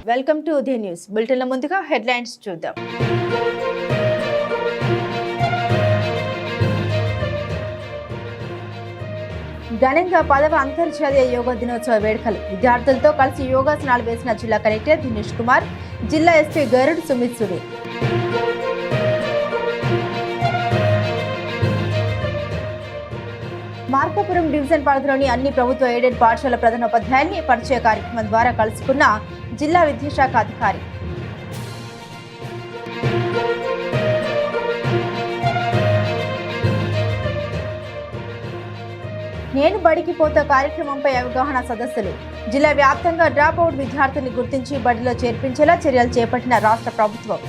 Welcome to Udaya news బులెటిన్ల ముందుగా headlines చూద్దాం. ఘనంగా 10వ అంతర్జాతీయ యోగా దినోత్సవ వేడుకలు. విద్యార్థులతో కలిసి యోగాసనాలు వేసిన జిల్లా కలెక్టర్ దినేష్ కుమార్, జిల్లా ఎస్పీ గరుడ్ సుమిత్ సునీల్. మార్కాపురం డివిజన్ పరిధిలోని అన్ని ప్రభుత్వ ఎయిడెడ్ పాఠశాల ప్రధానోపాధ్యాయుల్ని పరిచయ కార్యక్రమం ద్వారా కలుసుకున్న జిల్లా విద్యాశాఖ అధికారి. నేను బడికి పోతా కార్యక్రమంపై అవగాహన సదస్సులు. జిల్లా వ్యాప్తంగా డ్రాప్ అవుట్ విద్యార్థుల్ని గుర్తించి బడిలో చేర్పించేలా చర్యలు చేపట్టిన రాష్ట్ర ప్రభుత్వం.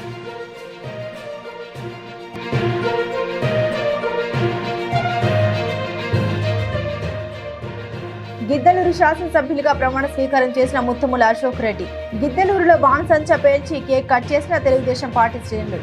గిద్దలూరు శాసనసభ్యులుగా ప్రమాణ స్వీకారం చేసిన ముత్తుముల అశోక్ రెడ్డి. గిద్దలూరులో బాణసంచా పేల్చి కేక్ కట్ చేసిన తెలుగుదేశం పార్టీ శ్రేణులు.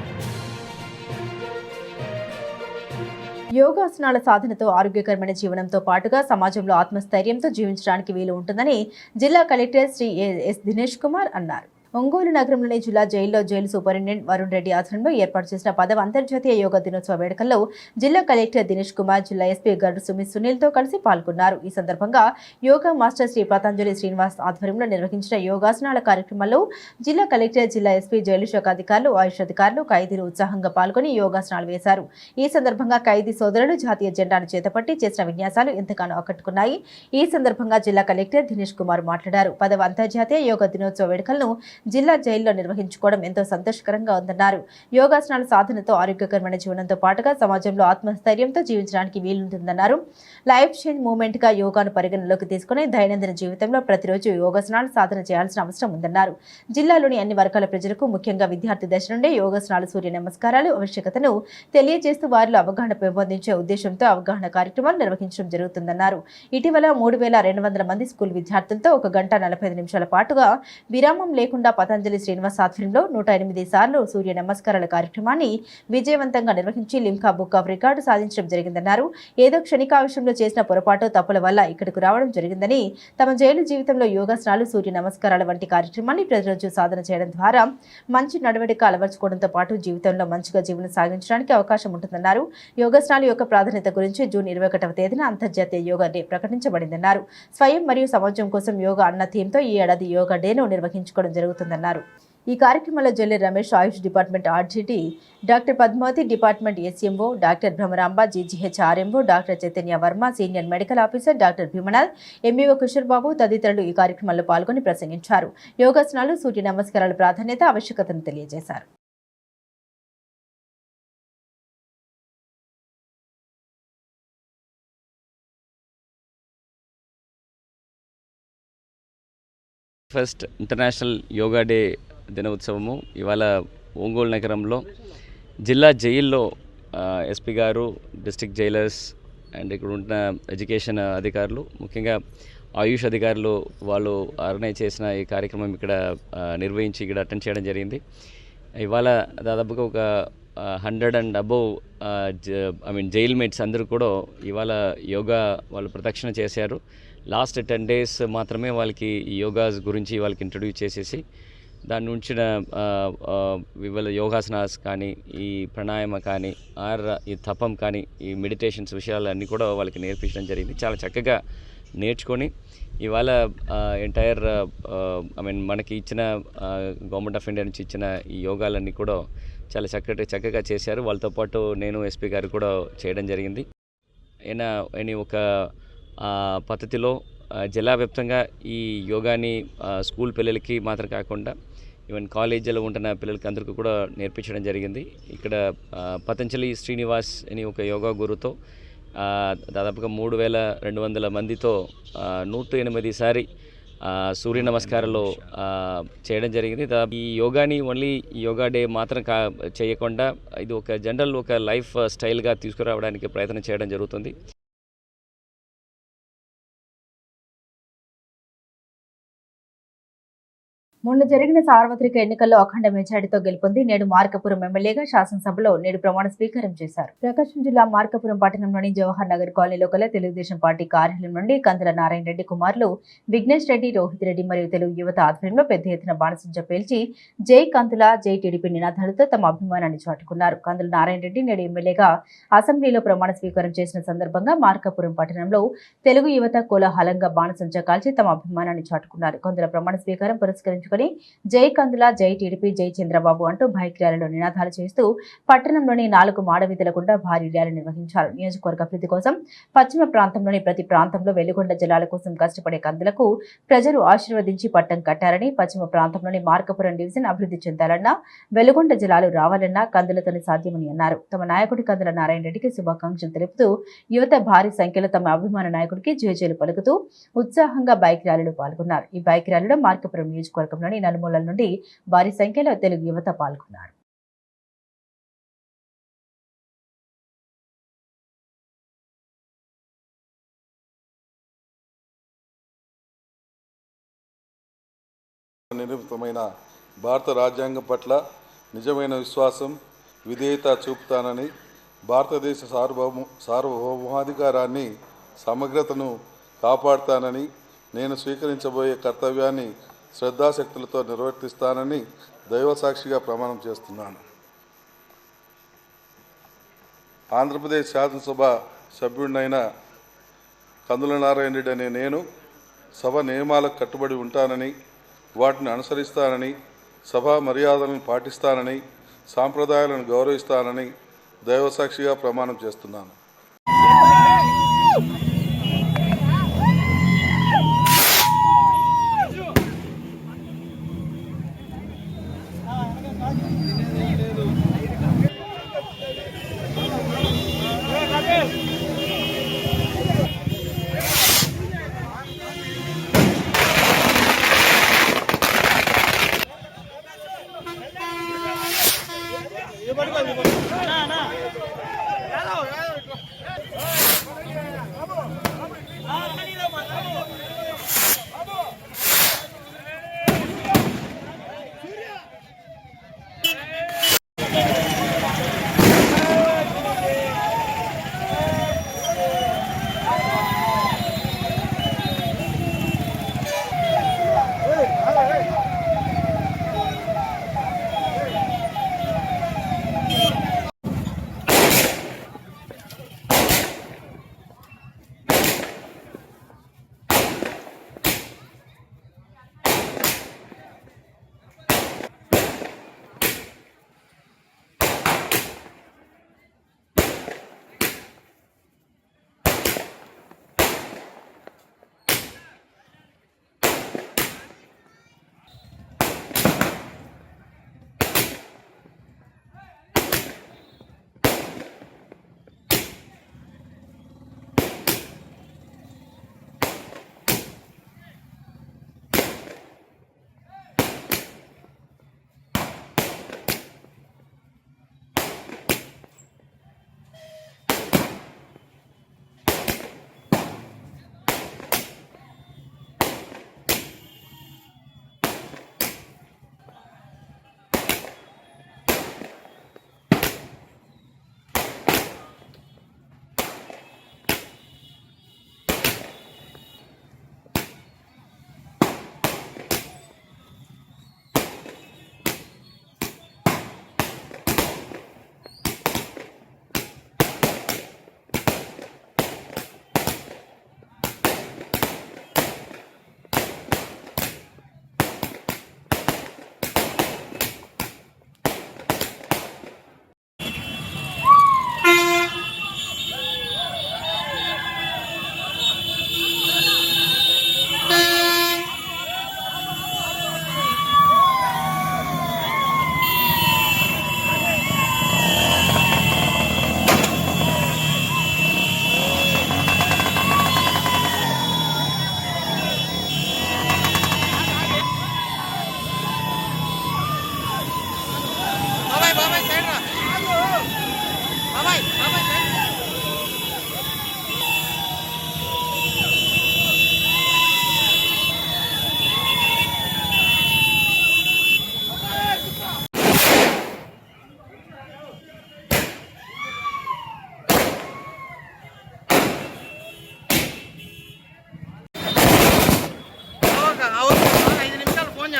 యోగాసనాల సాధనతో ఆరోగ్యకరమైన జీవనంతో పాటుగా సమాజంలో ఆత్మస్థైర్యంతో జీవించడానికి వీలు ఉంటుందని జిల్లా కలెక్టర్ శ్రీ ఎస్ దినేష్ కుమార్ అన్నారు. ఒంగోలు నగరంలోని జిల్లా జైల్లో జైలు సూపరింటెండెంట్ వరుణ్ రెడ్డి ఆధ్వర్యంలో ఏర్పాటు చేసిన 10వ అంతర్జాతీయ యోగా దినోత్సవ వేడుకల్లో జిల్లా కలెక్టర్ దినేష్ కుమార్, జిల్లా ఎస్పీ గరుడ్ సుమిత్ సునీల్తో కలిసి పాల్గొన్నారు. ఈ సందర్భంగా యోగా మాస్టర్ శ్రీ పతంజలి శ్రీనివాస్ ఆధ్వర్యంలో నిర్వహించిన యోగాసనాల కార్యక్రమంలో జిల్లా కలెక్టర్, జిల్లా ఎస్పీ, జైలు శాఖ అధికారులు, ఆయుష్ అధికారులు, ఖైదీలు ఉత్సాహంగా పాల్గొని యోగాసనాలు వేశారు. ఈ సందర్భంగా ఖైదీ సోదరులు జాతీయ జెండాను చేతపట్టి చేసిన విన్యాసాలు ఎంతగానో ఆకట్టుకున్నాయి. ఈ సందర్భంగా జిల్లా కలెక్టర్ దినేష్ కుమార్ మాట్లాడారు. 10వ అంతర్జాతీయ యోగా దినోత్సవ వేడుకలను జిల్లా జైల్లో నిర్వహించుకోవడం ఎంతో సంతోషకరంగా ఉందన్నారు. యోగాసనాల సాధనతో ఆరోగ్యకరమైన జీవనంతో పాటుగా సమాజంలో ఆత్మస్థైర్యంతో జీవించడానికి వీలుంటుందన్నారు. లైఫ్ చేంజ్ మూవ్మెంట్ గా యోగాను పరిగణలోకి తీసుకుని దైనందిన జీవితంలో ప్రతిరోజు యోగాసనాలు సాధన చేయాల్సిన అవసరం ఉందన్నారు. జిల్లాలోని అన్ని వర్గాల ప్రజలకు, ముఖ్యంగా విద్యార్థి దశ నుండే యోగాసనాలు, సూర్య నమస్కారాలు ఆవశ్యకతను తెలియజేస్తూ వారిలో అవగాహన పెంపొందించే ఉద్దేశంతో అవగాహన కార్యక్రమాలు నిర్వహించడం జరుగుతుందన్నారు. ఇటీవల 3200 మంది స్కూల్ విద్యార్థులతో 1 గంట 45 నిమిషాల పాటుగా విరామం లేకుండా పతంజలి శ్రీనివాస్ ఆధ్వర్యంలో 108 సార్లు సూర్య నమస్కారాల కార్యక్రమాన్ని విజయవంతంగా నిర్వహించి లిమ్కా బుక్ ఆఫ్ రికార్డు సాధించడం జరిగిందన్నారు. ఏదో క్షణికావేశంలో చేసిన పొరపాటు, తప్పుల వల్ల ఇక్కడకు రావడం జరిగిందని, తమ జైలు జీవితంలో యోగాసనాలు, సూర్య నమస్కారాల వంటి కార్యక్రమాన్ని ప్రతిరోజు సాధన చేయడం ద్వారా మంచి నడవడిక అలవర్చుకోవడంతో పాటు జీవితంలో మంచిగా జీవనం సాగించడానికి అవకాశం ఉంటుందన్నారు. యోగాసనాల యొక్క ప్రాధాన్యత గురించి జూన్ 21వ తేదీన అంతర్జాతీయ యోగా డే ప్రకటించబడిందన్నారు. స్వయం మరియు సమాజం కోసం యోగా అన్న థీమ్తో ఈ ఏడాది యోగా డేను నిర్వహించుకోవడం జరుగుతుందన్నారు. ఈ కార్యక్రమంలో Jalli Ramesh, Ayush department RGT, doctor Padmavathi, department SMO, doctor Bhramaramba, GGH RMO, doctor Chaitanya Varma, senior medical officer doctor Bheemanath, MEO Kishore Babu తదితరులు ఈ కార్యక్రమంలో పాల్గొని ప్రసంగించారు. యోగాసనాలు, సూర్య నమస్కారాల ప్రాధాన్యత, ఆవశ్యకతను తెలియజేశారు. ఫస్ట్ ఇంటర్నేషనల్ యోగా డే దినోత్సవము ఇవాళ ఒంగోలు నగరంలో జిల్లా జైల్లో ఎస్పీ గారు, డిస్ట్రిక్ట్ జైలర్స్ అండ్ ఇక్కడ ఉన్న ఎడ్యుకేషన్ అధికారులు, ముఖ్యంగా ఆయుష్ అధికారులు వాళ్ళు ఆర్గనైజ్ చేసిన ఈ కార్యక్రమం ఇక్కడ నిర్వహించి ఇక్కడ అటెండ్ చేయడం జరిగింది. ఇవాళ దాదాపుగా ఒక 100 అండ్ అబోవ్ జైల్ మేట్స్ అందరూ కూడా ఇవాళ యోగా వాళ్ళు ప్రదక్షిణ చేశారు. లాస్ట్ 10 days మాత్రమే వాళ్ళకి ఈ యోగాస్ గురించి వాళ్ళకి ఇంట్రడ్యూస్ చేసేసి దాని నుంచిన వివిధ యోగాసనాస్ కానీ, ఈ ప్రాణాయామ కానీ, ఈ తపం కానీ, ఈ మెడిటేషన్స్ విషయాలన్నీ కూడా వాళ్ళకి నేర్పించడం జరిగింది. చాలా చక్కగా నేర్చుకొని ఇవాళ ఎంటైర్ మనకి ఇచ్చిన గవర్నమెంట్ ఆఫ్ ఇండియా నుంచి ఇచ్చిన ఈ యోగాలన్నీ కూడా చాలా చక్కగా చేశారు. వాళ్ళతో పాటు నేను, ఎస్పీ గారు కూడా చేయడం జరిగింది. ఒక పద్ధతిలో జిల్లా వ్యాప్తంగా ఈ యోగాని స్కూల్ పిల్లలకి మాత్రం కాకుండా ఈవెన్ కాలేజీలో ఉంటున్న పిల్లలకి అందరికీ కూడా నేర్పించడం జరిగింది. ఇక్కడ పతంజలి శ్రీనివాస్ అని ఒక యోగా గురుతో దాదాపుగా 3200 మందితో 108 సారి సూర్య నమస్కారాలు చేయడం జరిగింది. ఈ యోగాని ఓన్లీ యోగా డే మాత్రం చేయకుండా ఇది ఒక జనరల్ ఒక లైఫ్ స్టైల్గా తీసుకురావడానికి ప్రయత్నం చేయడం జరుగుతుంది. మొన్న జరిగిన సార్వత్రిక ఎన్నికల్లో అఖండ మెజారిటీతో గెలుపొంది నేడు మార్కాపురం ఎమ్మెల్యేగా శాసనసభలో నేడు ప్రమాణ స్వీకారం చేశారు. ప్రకాశం జిల్లా మార్కాపురం పట్టణంలోని జవహర్ నగర్ కాలనీలో గల తెలుగుదేశం పార్టీ కార్యాలయం నుండి కందుల నారాయణ రెడ్డి కుమారులు విఘ్నేష్ రెడ్డి, రోహిత్ రెడ్డి మరియు తెలుగు యువత ఆధ్వర్యంలో పెద్ద ఎత్తున బాణసంచ పేల్చి జై కందుల, జై టీడీపీ నినాదాలతో తమ అభిమానాన్ని చాటుకున్నారు. కందుల నారాయణ రెడ్డి నేడు ఎమ్మెల్యేగా అసెంబ్లీలో ప్రమాణ స్వీకారం చేసిన సందర్భంగా మార్కాపురం పట్టణంలో తెలుగు యువత కోలాహలంగా బాణసంచ కాల్చి తమ అభిమానాన్ని చాటుకున్నారు. కందుల ప్రమాణ స్వీకారం పురస్కరించుకుని జై కందుల, జై టీడీపీ, జై చంద్రబాబు అంటూ బైక్ ర్యాలీలో నినాదాలు చేస్తూ పట్టణంలోని 4 మాడవీధుల గుండా భారీ ర్యాలీ నిర్వహించారు. నియోజకవర్గ అభివృద్ధి కోసం పశ్చిమ ప్రాంతంలోని ప్రతి ప్రాంతంలో వెలుగొండ జలాల కోసం కష్టపడే కందులకు ప్రజలు ఆశీర్వదించి పట్టం కట్టారని, పశ్చిమ ప్రాంతంలోని మార్కాపురం డివిజన్ అభివృద్ధి చెందాలన్నా, వెలుగొండ జలాలు రావాలన్నా కందులతోనే సాధ్యమని అన్నారు. తమ నాయకుడి కందుల నారాయణ రెడ్డికి శుభాకాంక్షలు తెలుపుతూ యువత భారీ సంఖ్యలో తమ అభిమాన నాయకుడికి జేజేలు పలుకుతూ ఉత్సాహంగా బైక్ ర్యాలీలో పాల్గొన్నారు. ఈ బైక్ ర్యాలీలో మార్కాపురం నియోజకవర్గంలోని నలుమూలల నుండి భారీ సంఖ్యలో తెలుగు యువత పాల్గొన్నారు. నిర్మితమైన భారత రాజ్యాంగం పట్ల నిజమైన విశ్వాసం, విధేయత చూపుతానని, భారతదేశ సార్వభౌమాధికారాన్ని, సమగ్రతను కాపాడుతానని, నేను స్వీకరించబోయే కర్తవ్యాన్ని శ్రద్ధాశక్తులతో నిర్వర్తిస్తానని దైవసాక్షిగా ప్రమాణం చేస్తున్నాను. ఆంధ్రప్రదేశ్ శాసనసభ సభ్యుడినైన కందుల నారాయణ రెడ్డి అనే నేను సభ నియమాలకు కట్టుబడి ఉంటానని, వాటిని అనుసరిస్తానని, సభా మర్యాదలను పాటిస్తానని, సాంప్రదాయాలను గౌరవిస్తానని దైవసాక్షిగా ప్రమాణం చేస్తున్నాను.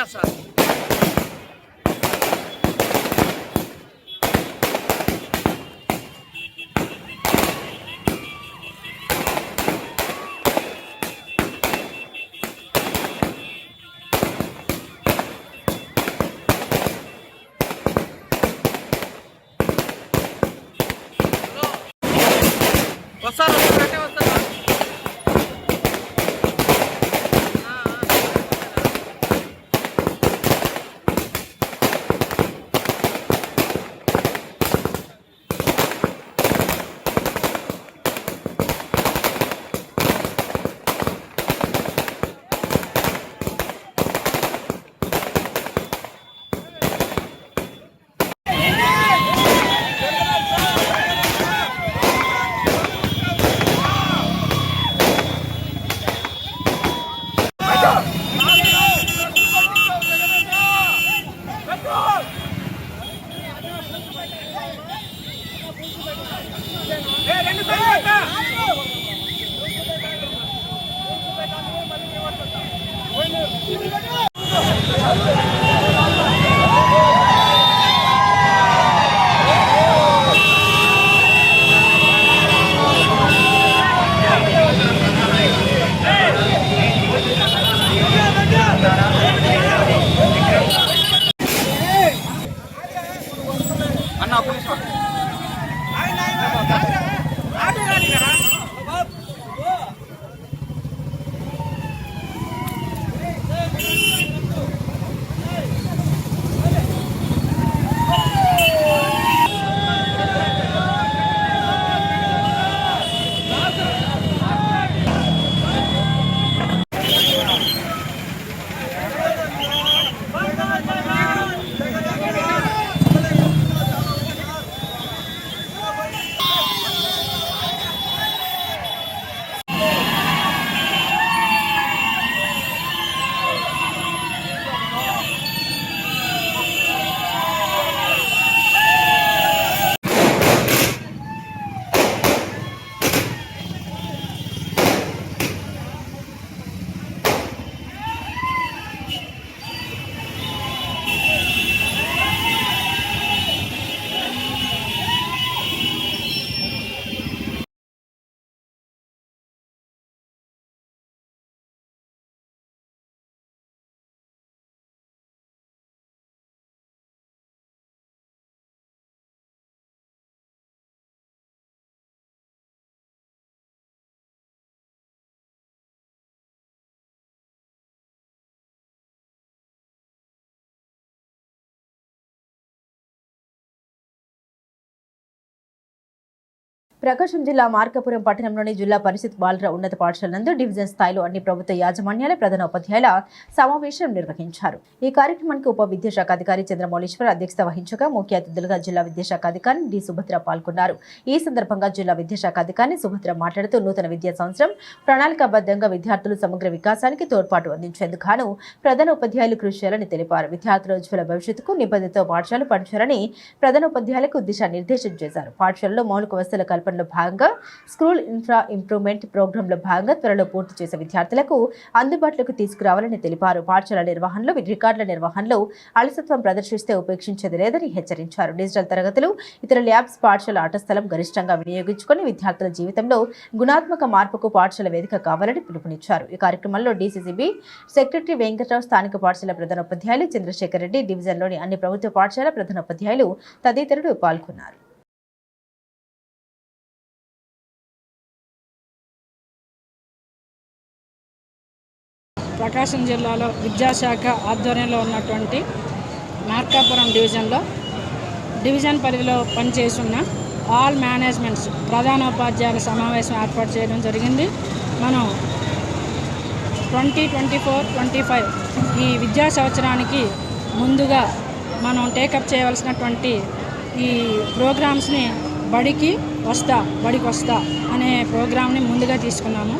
సార్. వస్తారు వస్తారు వస్తారు. ప్రకాశం జిల్లా మార్కాపురం పట్టణంలోని జిల్లా పరిషత్ బాలుర ఉన్నత పాఠశాల నందు డివిజన్ స్థాయిలో అన్ని ప్రభుత్వ యాజమాన్యాల ప్రధానోపాధ్యాయుల సమావేశం నిర్వహించారు. ఈ కార్యక్రమానికి ఉప విద్యాశాఖ అధికారి చంద్రమౌళీశ్వర్ అధ్యక్షత వహించగా ముఖ్య అతిథులుగా జిల్లా విద్యాశాఖ అధికారి డి సుభద్ర పాల్గొన్నారు. ఈ సందర్భంగా జిల్లా విద్యాశాఖ అధికారి సుభద్ర మాట్లాడుతూ నూతన విద్యా సంవత్సరం ప్రణాళికాబద్ధంగా విద్యార్థులు సమగ్ర వికాసానికి తోడ్పాటు అందించేందుకు గాను ప్రధానోపాధ్యాయులు కృషి చేయాలని తెలిపారు. విద్యార్థుల ఉజ్వల భవిష్యత్తుకు నిబద్ధతతో పాఠశాలలు పనిచేయాలని ప్రధానోపాధ్యాయులకు దిశానిర్దేశం చేశారు. పాఠశాలలో మౌలిక వసతుల కల్పనలో భాగంగా స్కూల్ ఇన్ఫ్రా ఇంప్రూవ్మెంట్ ప్రోగ్రాంలో భాగంగా త్వరలో పూర్తి చేసే విద్యార్థులకు అందుబాటులోకి తీసుకురావాలని తెలిపారు. పాఠశాల నిర్వహణలో రికార్డుల నిర్వహణలో అలసత్వం ప్రదర్శిస్తే ఉపేక్షించేది లేదని హెచ్చరించారు. డిజిటల్ తరగతులు ఇతర ల్యాబ్స్ పాఠశాల ఆట స్థలం గరిష్టంగా వినియోగించుకుని విద్యార్థుల జీవితంలో గుణాత్మక మార్పుకు పాఠశాల వేదిక కావాలని పిలుపునిచ్చారు. ఈ కార్యక్రమంలో డీసీసీబీ సెక్రటరీ వెంకట్రావు, స్థానిక పాఠశాల ప్రధానోపాధ్యాయులు చంద్రశేఖర్ రెడ్డి, డివిజన్లోని అన్ని ప్రభుత్వ పాఠశాల ప్రధానోపాధ్యాయులు తదితరులు పాల్గొన్నారు. ప్రకాశం జిల్లాలో విద్యాశాఖ ఆధ్వర్యంలో ఉన్నటువంటి మార్కాపురం డివిజన్ పరిధిలో పనిచేస్తున్న ఆల్ మేనేజ్మెంట్స్ ప్రధానోపాధ్యాయుల సమావేశం ఏర్పాటు చేయడం జరిగింది. మనం 2024-25 ఈ విద్యా సంవత్సరానికి ముందుగా మనం టేకప్ చేయవలసినటువంటి ఈ ప్రోగ్రామ్స్ని బడికి వస్తా అనే ప్రోగ్రామ్ని ముందుగా తీసుకున్నాము.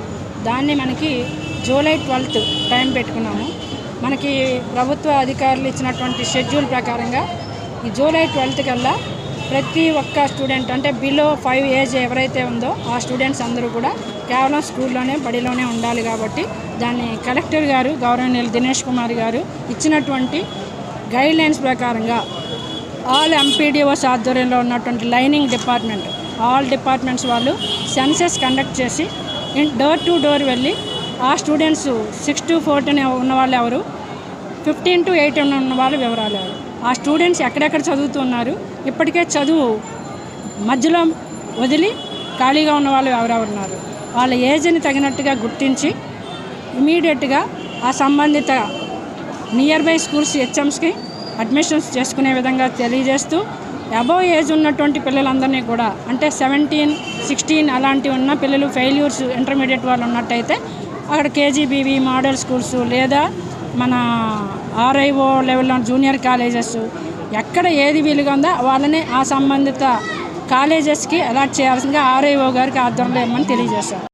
దాన్ని మనకి జూలై 12 టైం పెట్టుకున్నాము. మనకి ప్రభుత్వ అధికారులు ఇచ్చినటువంటి షెడ్యూల్ ప్రకారంగా ఈ జూలై 12 కల్లా ప్రతి ఒక్క స్టూడెంట్ అంటే బిలో 5 ఏజ్ ఎవరైతే ఉందో ఆ స్టూడెంట్స్ అందరూ కూడా కేవలం స్కూల్లోనే బడిలోనే ఉండాలి. కాబట్టి దాన్ని కలెక్టర్ గారు గౌరవనీయులు దినేష్ కుమార్ గారు ఇచ్చినటువంటి గైడ్లైన్స్ ప్రకారంగా ఆల్ ఎంపీడీఓస్ ఆధ్వర్యంలో ఉన్నటువంటి లైనింగ్ డిపార్ట్మెంట్ ఆల్ డిపార్ట్మెంట్స్ వాళ్ళు సెన్సెస్ కండక్ట్ చేసి డోర్ టు డోర్ వెళ్ళి ఆ స్టూడెంట్స్ 6 to 14 ఉన్న వాళ్ళు ఎవరు, 15 to 18 ఉన్న వాళ్ళు వివరాలు ఎవరు, ఆ స్టూడెంట్స్ ఎక్కడెక్కడ చదువుతున్నారు, ఇప్పటికే చదువు మధ్యలో వదిలి ఖాళీగా ఉన్న వాళ్ళు ఎవరెవరు ఉన్నారు, వాళ్ళ ఏజ్ని తగినట్టుగా గుర్తించి ఇమీడియట్గా ఆ సంబంధిత నియర్ బై స్కూల్స్ హెచ్ఎంస్కి అడ్మిషన్స్ చేసుకునే విధంగా తెలియజేస్తూ అబవ్ ఏజ్ ఉన్నటువంటి పిల్లలందరినీ కూడా అంటే 17, 16 అలాంటివి ఉన్న పిల్లలు ఫెయిల్యూర్స్ ఇంటర్మీడియట్ వాళ్ళు ఉన్నట్టయితే అక్కడ కేజీబీవీ మోడల్ స్కూల్స్ లేదా మన ఆర్ఐఓ లెవెల్లో జూనియర్ కాలేజెస్ ఎక్కడ ఏది వీలుగా ఉందో వాళ్ళని ఆ సంబంధిత కాలేజెస్కి అలాట్ చేయాల్సిందిగా ఆర్ఐఓ గారికి ఆధ్వర్యంలో ఇవ్వమని తెలియజేశారు.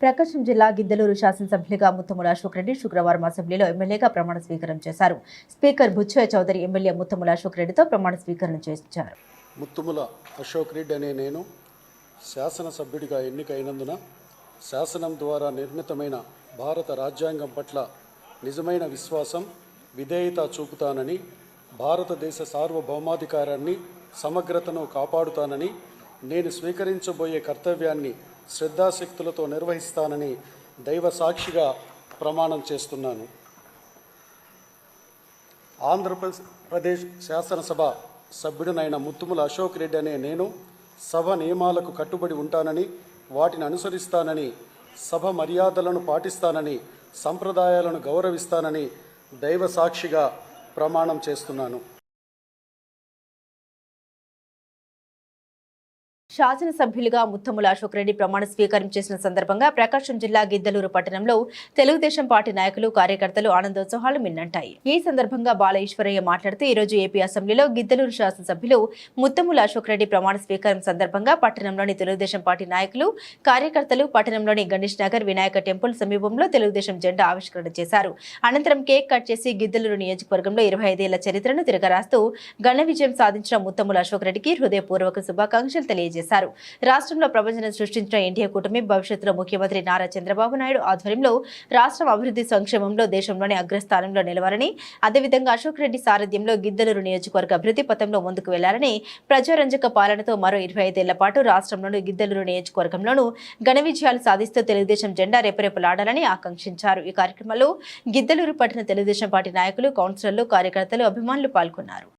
ప్రకాశం జిల్లా గిద్దలూరు శాసనసభ్యులుగా ముత్తముల అశోక్ రెడ్డి శుక్రవారం అసెంబ్లీలో ఎమ్మెల్యేగా ప్రమాణ స్వీకారం చేశారు. స్పీకర్ బుచ్చయ్య చౌదరి ఎమ్మెల్యే ముత్తముల అశోక్ రెడ్డితో ప్రమాణ స్వీకారం చేయించారు. ముత్తముల అశోక్ రెడ్డి అనే నేను శాసనసభ్యుడిగా ఎన్నికైనందున శాసనం ద్వారా నిర్మితమైన భారత రాజ్యాంగం పట్ల నిజమైన విశ్వాసం, విధేయత చూపుతానని, భారతదేశ సార్వభౌమాధికారాన్ని, సమగ్రతను కాపాడుతానని, నేను స్వీకరించబోయే కర్తవ్యాన్ని శ్రద్ధాశక్తులతో నిర్వహిస్తానని దైవ సాక్షిగా ప్రమాణం చేస్తున్నాను. ఆంధ్రప్రదేశ్ శాసనసభ సభ్యుడినైన ముత్తుముల అశోక్ రెడ్డి అనే నేను సభ నియమాలకు కట్టుబడి ఉంటానని, వాటిని అనుసరిస్తానని, సభ మర్యాదలను పాటిస్తానని, సంప్రదాయాలను గౌరవిస్తానని దైవ సాక్షిగా ప్రమాణం చేస్తున్నాను. శాసనసభ్యులుగా ముత్తముల అశోక్ రెడ్డి ప్రమాణ స్వీకారం చేసిన సందర్భంగా ప్రకాశం జిల్లా గిద్దలూరు పట్టణంలో తెలుగుదేశం పార్టీ నాయకులు, కార్యకర్తలు ఆనందోత్సవాలు మిన్నంటాయి. ఈ సందర్భంగా బాల ఈశ్వరయ్య మాట్లాడుతూ ఈ రోజు ఏపీ అసెంబ్లీలో గిద్దలూరు శాసనసభ్యులు ముత్తముల అశోక్ రెడ్డి ప్రమాణ స్వీకారం సందర్భంగా పట్టణంలోని తెలుగుదేశం పార్టీ నాయకులు, కార్యకర్తలు పట్టణంలోని గణేష్ నగర్ వినాయక టెంపుల్ సమీపంలో తెలుగుదేశం జెండా ఆవిష్కరణ చేశారు. అనంతరం కేక్ కట్ చేసి గిద్దలూరు నియోజకవర్గంలో 25 ఏళ్ల చరిత్రను తిరగరాస్తూ ఘన విజయం సాధించిన ముత్తముల అశోక్ రెడ్డికి హృదయపూర్వక శుభాకాంక్షలు తెలియజేశారు. రాష్ట్రంలో ప్రపంచం సృష్టించిన ఎన్డీఏ కూటమి భవిష్యత్తులో ముఖ్యమంత్రి నారా చంద్రబాబు నాయుడు ఆధ్వర్యంలో రాష్ట్రం అభివృద్ధి సంక్షేమంలో దేశంలోని అగ్రస్థానంలో నిలవాలని, అదేవిధంగా అశోక్ రెడ్డి సారథ్యంలో గిద్దలూరు నియోజకవర్గ అభివృద్ధి పథంలో ముందుకు వెళ్లాలని, ప్రజారంజక పాలనతో మరో 25 ఏళ్ల పాటు రాష్ట్రంలోని గిద్దలూరు నియోజకవర్గంలోనూ ఘన విజయాలు సాధిస్తూ తెలుగుదేశం జెండా రెపరెపలాడాలని ఆకాంక్షించారు. ఈ కార్యక్రమంలో గిద్దలూరు పట్టణ తెలుగుదేశం పార్టీ నాయకులు, కౌన్సిలర్లు, కార్యకర్తలు, అభిమానులు పాల్గొన్నారు.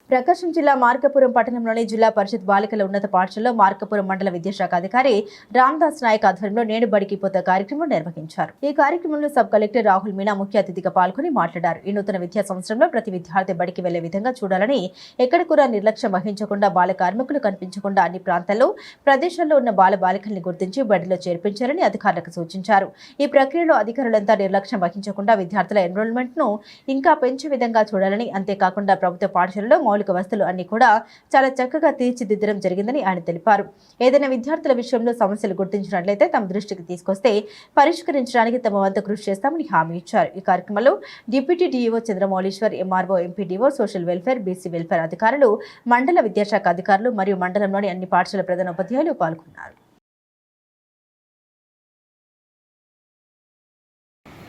ప్రకాశం జిల్లా మార్కాపురం పట్టణంలోని జిల్లా పరిషత్ బాలికల ఉన్నత పాఠశాలలో మార్కాపురం మండల విద్యాశాఖ అధికారి రామ్దాస్ నాయక్ ఆధ్వర్యంలో నేడు బడికి పోత కార్యక్రమం నిర్వహించారు. ఈ కార్యక్రమంలో సబ్ కలెక్టర్ రాహుల్ మీనా ముఖ్య అతిథిగా పాల్గొని మాట్లాడారు. ఈ నూతన విద్యా సంవత్సరంలో ప్రతి విద్యార్థి బడికి వెళ్లే విధంగా చూడాలని, ఎక్కడ కూడా నిర్లక్ష్యం వహించకుండా, బాల కార్మికులు కనిపించకుండా అన్ని ప్రాంతాల్లో ప్రదేశాల్లో ఉన్న బాల బాలికల్ని గుర్తించి బడిలో చేర్పించాలని అధికారులకు సూచించారు. ఈ ప్రక్రియలో అధికారులంతా నిర్లక్ష్యం వహించకుండా విద్యార్థుల ఎన్రోల్మెంట్ ను ఇంకా పెంచే విధంగా చూడాలని, అంతేకాకుండా ప్రభుత్వ పాఠశాలలో మౌలిక వసతులు అన్ని కూడా చాలా చక్కగా తీర్చిదిద్దడం జరిగిందని ఆయన తెలిపారు. ఏదైనా విద్యార్థుల విషయంలో సమస్యలు గుర్తించినట్లయితే తమ దృష్టికి తీసుకొస్తే పరిష్కరించడానికి తమ వంతు కృషి చేస్తామని హామీ ఇచ్చారు. ఈ కార్యక్రమంలో deputy DEO Chandramouleeswar, MRO, MPDO, social welfare, BC welfare అధికారులు, మండల విద్యాశాఖ అధికారులు మరియు మండలంలోని అన్ని పాఠశాల ప్రధానోపాధ్యాయులు పాల్గొన్నారు.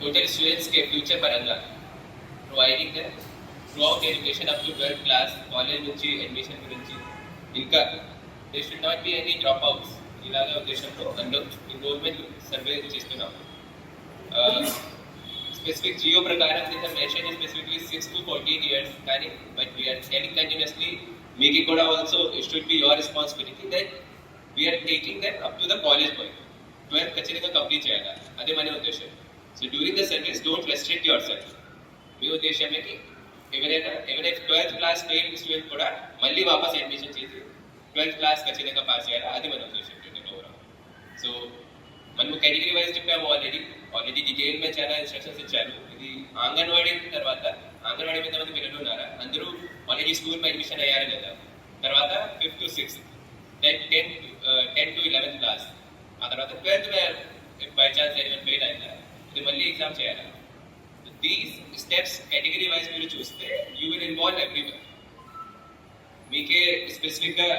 Total students के future పరంగా providing them throughout education up to 12th class, college నుంచి admission గురించి ఇంకా there should not be any dropouts ఇలాగా ఉద్దేశంతో అందులో enrollment సర్వే చేస్తున్నాం. Specific GO ప్రకారం this mention is specifically 6 to 14 years కానీ but we are telling continuously making కూడా also it should be your responsibility that we are taking them up to the college point. 12th ఖచ్చితంగా complete చేయాలి, అదే మన ఉద్దేశం. So during the service, don't restrict yourself. మీ ఉద్దేశం ఏంటి? ఎవరైనా 12th class fail student కూడా మళ్ళీ వాపస్ అడ్మిషన్ చేసి 12th క్లాస్ ఖచ్చితంగా పాస్ చేయాలి, అది మన ఉద్దేశం. సో మనం కేటగిరీ వైజ్ చెప్పాము ఆల్రెడీ డీటెయిల్ గా చాలా ఇన్స్ట్రక్షన్స్ ఇచ్చారు. ఇది అంగన్వాడీ తర్వాత అంగన్వాడీ ఎంతమంది పిల్లలు ఉన్నారా, అందరూ ఆల్రెడీ స్కూల్ అడ్మిషన్ అయ్యారు కదా. తర్వాత 5th to 6th then 10 to 11th class, ఆ తర్వాత 12th బై ఛాన్స్ ఏమైనా ఫెయిల్ అయిందా, ఇది మళ్ళీ ఎగ్జామ్ చేయాలి. దీస్ స్టెప్స్ కేటగిరీ వైజ్ మీరు చూస్తే యూ విల్ ఇన్వాల్వ్ ఎవ్రీవేర్. మీకే స్పెసిఫిక్గా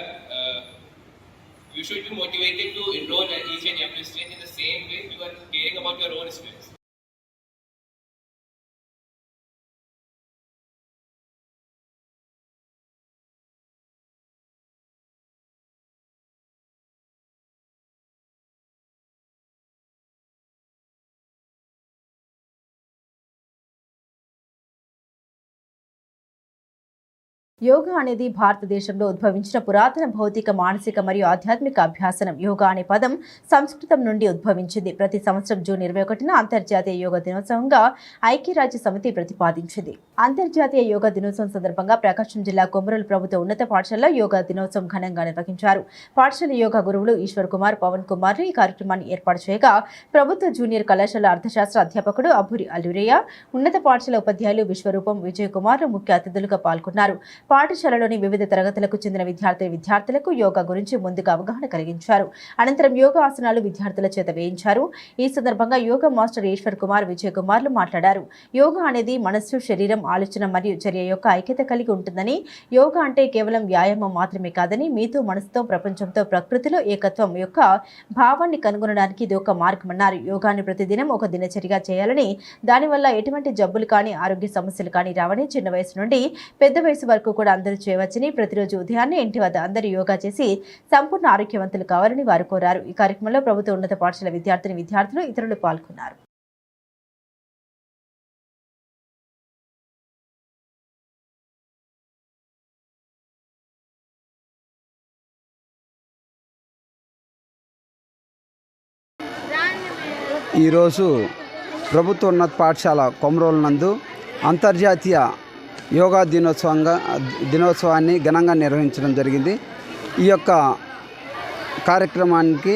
you should be motivated to enroll each and every student in the same way you are caring about your own students. Yoga అనేది భారతదేశంలో ఉద్భవించిన పురాతన భౌతిక, మానసిక మరియు ఆధ్యాత్మిక అభ్యాసనం. యోగా అనే పదం సంస్కృతం నుండి ఉద్భవించింది. ప్రతి సంవత్సరం జూన్ 21న అంతర్జాతీయ యోగా దినోత్సవంగా ఐక్యరాజ్య సమితి ప్రతిపాదించింది. అంతర్జాతీయ యోగా దినోత్సవం సందర్భంగా ప్రకాశం జిల్లా కొమరూలు ప్రభుత్వ ఉన్నత పాఠశాలలో యోగా దినోత్సవం ఘనంగా నిర్వహించారు. పాఠశాల యోగా గురువులు ఈశ్వర్ కుమార్, పవన్ కుమార్ ఈ కార్యక్రమాన్ని ఏర్పాటు చేయగా ప్రభుత్వ జూనియర్ కళాశాల అర్థశాస్త్ర అధ్యాపకుడు అభూరి అలురయ్య, ఉన్నత పాఠశాల ఉపాధ్యాయులు విశ్వరూపం, విజయ్ కుమార్ ముఖ్య అతిథులుగా పాల్గొన్నారు. పాఠశాలలోని వివిధ తరగతులకు చెందిన విద్యార్థులకు యోగా గురించి ముందుగా అవగాహన కలిగించారు. అనంతరం యోగా ఆసనాలు విద్యార్థుల చేత వేయించారు. ఈ సందర్భంగా యోగా మాస్టర్ ఈశ్వర్ కుమార్, విజయ్ కుమార్లు మాట్లాడారు. యోగా అనేది మనస్సు, శరీరం, ఆలోచన మరియు చర్య యొక్క ఐక్యత కలిగి ఉంటుందని, యోగా అంటే కేవలం వ్యాయామం మాత్రమే కాదని, మీతో, మనసుతో, ప్రపంచంతో, ప్రకృతిలో ఏకత్వం యొక్క భావాన్ని కనుగొనడానికి ఇది ఒక మార్గమన్నారు. యోగాని ప్రతిదినం ఒక దినచర్యగా చేయాలని, దానివల్ల ఎటువంటి జబ్బులు కానీ, ఆరోగ్య సమస్యలు కానీ రావని, చిన్న వయసు నుండి పెద్ద వయసు వరకు కూడా అందరూ చేయవచ్చని, ప్రతిరోజు ఉదయాన్నే ఇంటి వద్ద అందరూ యోగా చేసి సంపూర్ణ ఆరోగ్యవంతులు కావాలని వారు కోరారు. ఈ కార్యక్రమంలో ప్రభుత్వ ఉన్నత పాఠశాల విద్యార్థులు ఇతరులు పాల్గొన్నారు. ఈరోజు ప్రభుత్వ ఉన్నత పాఠశాల కొమరోలు నందు అంతర్జాతీయ యోగా దినోత్సవాన్ని ఘనంగా నిర్వహించడం జరిగింది. ఈ యొక్క కార్యక్రమానికి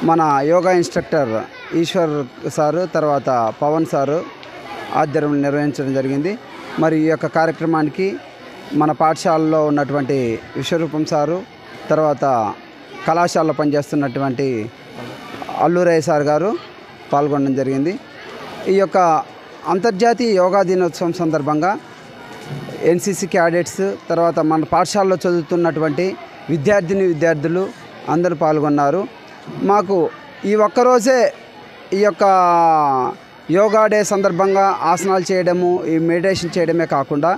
మన యోగా ఇన్స్ట్రక్టర్ ఈశ్వర్ సారు, తర్వాత పవన్ సారు ఆధ్వర్యంలో నిర్వహించడం జరిగింది. మరి ఈ యొక్క కార్యక్రమానికి మన పాఠశాలలో ఉన్నటువంటి విశ్వరూపం సారు, తర్వాత కళాశాలలో పనిచేస్తున్నటువంటి అల్లూరయ్య సార్ గారు పాల్గొనడం జరిగింది. ఈ యొక్క అంతర్జాతీయ యోగా దినోత్సవం సందర్భంగా ఎన్సీసీ క్యాడెట్స్, తర్వాత మన పాఠశాలలో చదువుతున్నటువంటి విద్యార్థులు అందరూ పాల్గొన్నారు. మాకు ఈ ఒక్కరోజే ఈ యొక్క యోగా డే సందర్భంగా ఆసనాలు చేయడము, ఈ మెడిటేషన్ చేయడమే కాకుండా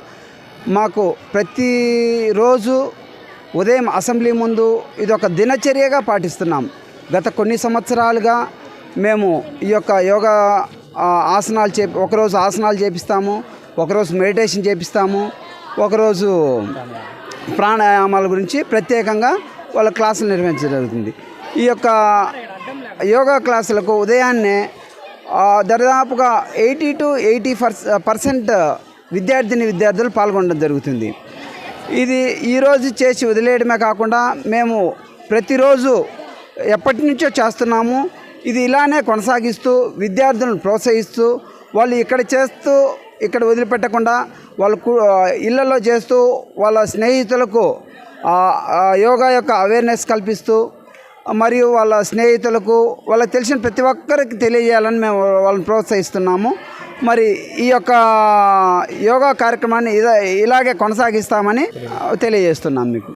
మాకు ప్రతిరోజు ఉదయం అసెంబ్లీ ముందు ఇది ఒక దినచర్యగా పాటిస్తున్నాం. గత కొన్ని సంవత్సరాలుగా మేము ఈ యొక్క యోగా ఆసనాలు ఒకరోజు ఆసనాలు చేపిస్తాము, ఒకరోజు మెడిటేషన్ చేపిస్తాము, ఒకరోజు ప్రాణాయామాల గురించి ప్రత్యేకంగా వాళ్ళ క్లాసులు నిర్వహించడం జరుగుతుంది. ఈ యొక్క యోగా క్లాసులకు ఉదయాన్నే దాదాపుగా 80 to 80% విద్యార్థులు పాల్గొనడం జరుగుతుంది. ఇది ఈరోజు చేసి వదిలేయడమే కాకుండా మేము ప్రతిరోజు ఎప్పటి నుంచో చేస్తున్నాము. ఇది ఇలానే కొనసాగిస్తూ విద్యార్థులను ప్రోత్సహిస్తూ వాళ్ళు ఇక్కడ వదిలిపెట్టకుండా వాళ్ళు ఇళ్లలో చేస్తూ వాళ్ళ స్నేహితులకు యోగా యొక్క అవేర్నెస్ కల్పిస్తూ మరియు వాళ్ళ స్నేహితులకు వాళ్ళకి తెలిసిన ప్రతి ఒక్కరికి తెలియజేయాలని మేము వాళ్ళని ప్రోత్సహిస్తున్నాము. మరి ఈ యొక్క యోగా కార్యక్రమాన్ని ఇలాగే కొనసాగిస్తామని తెలియజేస్తున్నాం మీకు.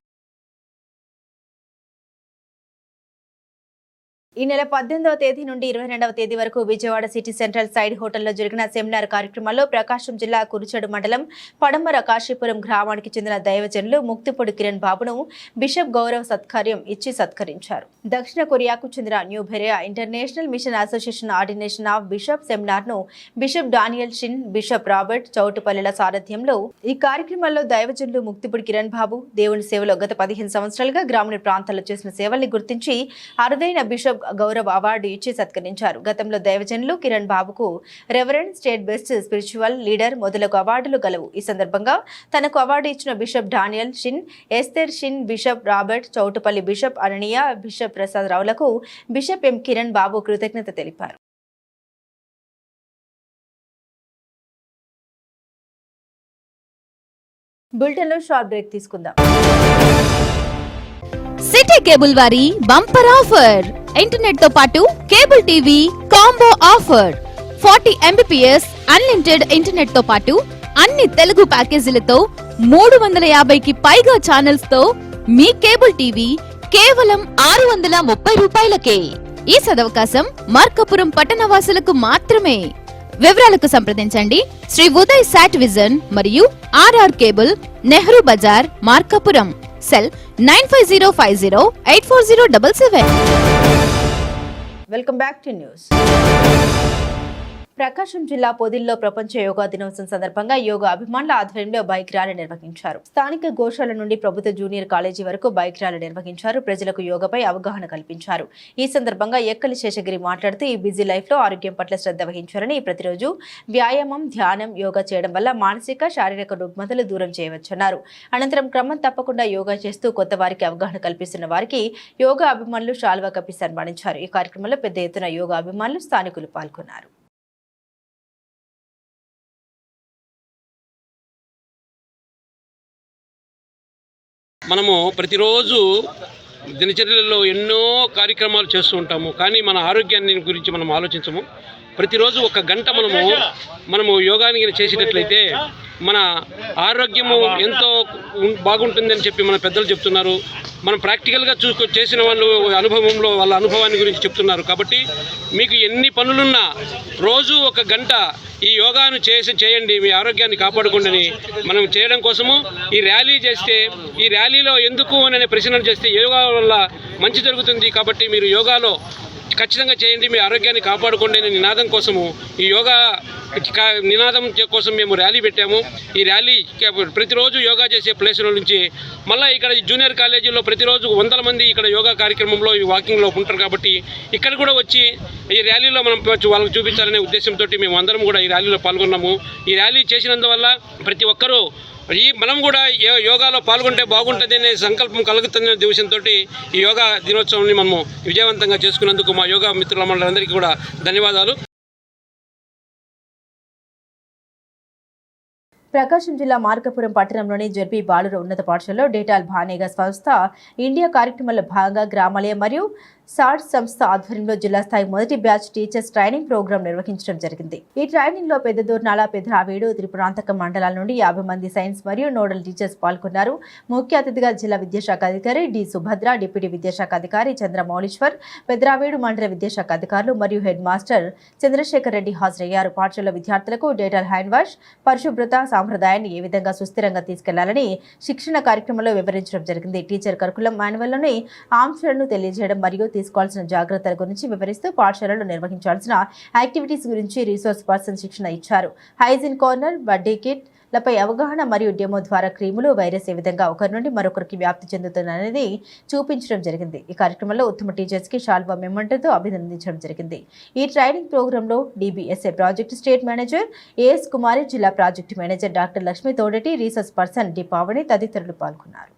ఈ నెల 18వ తేదీ నుండి 22వ తేదీ వరకు విజయవాడ సిటీ సెంట్రల్ సైడ్ హోటల్లో జరిగిన సెమినార్ కార్యక్రమాల్లో ప్రకాశం జిల్లా కురుచెడు మండలం పడమర కాశీపురం గ్రామానికి చెందిన దైవజనులు ముక్తిపొడి కిరణ్ బాబును బిషప్ గౌరవ సత్కార్యం ఇచ్చి సత్కరించారు. దక్షిణ కొరియాకు చెందిన New Berea International Mission Association ordination of bishop seminar ను bishop Daniel Shin, bishop Robert చౌటుపల్లిల సారథ్యంలో ఈ కార్యక్రమంలో దైవజనులు ముక్తిపొడి కిరణ్ బాబు దేవుని సేవలో గత 15 సంవత్సరాలుగా గ్రామీణ ప్రాంతాల్లో చేసిన సేవల్ని గుర్తించి అరుదైన బిషప్ గౌరవ అవార్డు ఇచ్చి సత్కరించారు. గతంలో దైవజనులు కిరణ్ బాబుకు reverend state best spiritual leader మొదలగు అవార్డులు గలవు. ఈ సందర్భంగా తనకు అవార్డు ఇచ్చిన bishop Daniel Shin, Esther Shin, bishop Robert Choutupalli, bishop Ananiya, bishop Prasad రావులకు బిషప్ ఎం కిరణ్ బాబు కృతజ్ఞత తెలిపారు. బులెటిన్లో షార్ట్ బ్రేక్ తీసుకుందాం. సిటీ కేబుల్ వారి బంపర్ ఆఫర్. ఇంటర్నెట్ తో పాటు cable TV combo offer. 40 Mbps unlimited internet తో పాటు అన్ని తెలుగు ప్యాకేజీలతో 350కి పైగా ఛానల్స్ తో మీ కేబుల్ టీవీ కేవలం 630 రూపాయలకే. ఈ సదవకాశం మార్కాపురం పట్టణవాసులకు మాత్రమే. వివరాలకు సంప్రదించండి శ్రీ ఉదయ్ సాట్ విజన్ మరియు RR cable, Nehru Bazar, Markapuram. Cell 9505084077. Welcome back to news. Prakasam జిల్లా పొదిల్లో ప్రపంచ యోగా దినోత్సవం సందర్భంగా యోగా అభిమానుల ఆధ్వర్యంలో బైక్ ర్యాలీ నిర్వహించారు. స్థానిక గోశాల నుండి ప్రభుత్వ జూనియర్ కాలేజీ వరకు బైక్ ర్యాలీ నిర్వహించారు. ప్రజలకు యోగాపై అవగాహన కల్పించారు. ఈ సందర్భంగా ఎక్కలి శేషగిరి మాట్లాడుతూ ఈ బిజీ లైఫ్ లో ఆరోగ్యం పట్ల శ్రద్ధ వహించారని, ప్రతిరోజు వ్యాయామం, ధ్యానం, యోగా చేయడం వల్ల మానసిక, శారీరక రుగ్మతలు దూరం చేయవచ్చన్నారు. అనంతరం క్రమం తప్పకుండా యోగా చేస్తూ కొత్త వారికి అవగాహన కల్పిస్తున్న వారికి యోగా అభిమానులు శాల్వా కప్పి సన్మానించారు. ఈ కార్యక్రమంలో పెద్ద ఎత్తున యోగా అభిమానులు, స్థానికులు పాల్గొన్నారు. మనము ప్రతిరోజు దినచర్యలలో ఎన్నో కార్యక్రమాలు చేస్తూ ఉంటాము, కానీ మన ఆరోగ్యాన్ని గురించి మనం ఆలోచించము. ప్రతిరోజు 1 గంట మనము యోగాని చేసేటట్లయితే మన ఆరోగ్యము ఎంతో బాగుంటుందని చెప్పి మన పెద్దలు చెప్తున్నారు. మనం ప్రాక్టికల్గా చేసిన వాళ్ళు అనుభవంలో వాళ్ళ అనుభవాన్ని గురించి చెప్తున్నారు. కాబట్టి మీకు ఎన్ని పనులున్నా రోజు 1 గంట ఈ యోగాను చేయండి, మీ ఆరోగ్యాన్ని కాపాడుకోండి. మనం చేయడం కోసము ఈ ర్యాలీ చేస్తే, ఈ ర్యాలీలో ఎందుకు అనే ప్రశ్నలు చేస్తే యోగా వల్ల మంచి జరుగుతుంది. కాబట్టి మీరు యోగాలో ఖచ్చితంగా చేయండి, మీ ఆరోగ్యాన్ని కాపాడుకోండి అనే నినాదం కోసము, ఈ యోగా నినాదం కోసం మేము ర్యాలీ పెట్టాము. ఈ ర్యాలీ ప్రతిరోజు యోగా చేసే ప్లేసుల నుంచి మళ్ళీ ఇక్కడ జూనియర్ కాలేజీలో ప్రతిరోజు 100 మంది ఇక్కడ యోగా కార్యక్రమంలో ఈ వాకింగ్లో ఉంటారు. కాబట్టి ఇక్కడ కూడా వచ్చి ఈ ర్యాలీలో మనం వాళ్ళకి చూపించాలనే ఉద్దేశంతో మేము అందరం కూడా ఈ ర్యాలీలో పాల్గొన్నాము. ఈ ర్యాలీ చేసినందువల్ల ప్రతి ఒక్కరూ మనం కూడా యోగాలో పాల్గొంటే బాగుంటుంది అనే సంకల్పం కలుగుతున్న ఉద్దేశంతో ఈ యోగా దినోత్సవాన్ని మనము విజయవంతంగా చేసుకున్నందుకు మా యోగా మిత్రులందరికీ కూడా ధన్యవాదాలు. ప్రకాశం జిల్లా మార్కాపురం పట్టణంలోని జెడ్పీ బాలుర ఉన్నత పాఠశాలలో డేటాల్ భానేగా సంస్థ ఇండియా కార్యక్రమంలో భాగంగా గ్రామాలయ మరియు సాట్ సంస్థ ఆధ్వర్యంలో జిల్లా స్థాయి మొదటి బ్యాచ్ టీచర్స్ ట్రైనింగ్ ప్రోగ్రాం నిర్వహించడం జరిగింది. ఈ ట్రైనింగ్ లో పెద్దదూర్నాల, పెదరావేడు, త్రిపురాంతకం మండలాల నుండి 50 మంది సైన్స్ మరియు నోడల్ టీచర్స్ పాల్గొన్నారు. ముఖ్య అతిథిగా జిల్లా విద్యాశాఖ అధికారి డి సుభద్ర, డిప్యూటీ విద్యాశాఖ అధికారి చంద్రమౌళీశ్వర్, పెదరావేడు మండల విద్యాశాఖ అధికారులు మరియు హెడ్ మాస్టర్ చంద్రశేఖర్ రెడ్డి హాజరయ్యారు. పాఠశాల విద్యార్థులకు డేటాల్ హ్యాండ్ వాష్, పరిశుభ్రత సాంప్రదాయాన్ని ఏ విధంగా సుస్థిరంగా తీసుకెళ్లాలని శిక్షణ కార్యక్రమంలో వివరించడం జరిగింది. టీచర్ కరికులం మాన్యువల్లోని ఆంశాలను తెలియజేయడం మరియు తీసుకోవాల్సిన జాగ్రత్తల గురించి వివరిస్తూ పాఠశాలలో నిర్వహించాల్సిన యాక్టివిటీస్ గురించి రిసోర్స్ పర్సన్ శిక్షణ ఇచ్చారు. హైజీన్ కార్నర్, బర్త్డే కిట్ లపై అవగాహన మరియు డెమో ద్వారా క్రీములు, వైరస్ ఏ విధంగా ఒకరి నుండి మరొకరికి వ్యాప్తి చెందుతుందనేది చూపించడం జరిగింది. ఈ కార్యక్రమంలో ఉత్తమ టీచర్స్ కి శాల్వా మెమెంటోతో అభినందించడం జరిగింది. ఈ ట్రైనింగ్ ప్రోగ్రాంలో DBSA project state manager AS Kumari, జిల్లా project manager doctor Lakshmi Thodati, research person D Pavani తదితరులు పాల్గొన్నారు.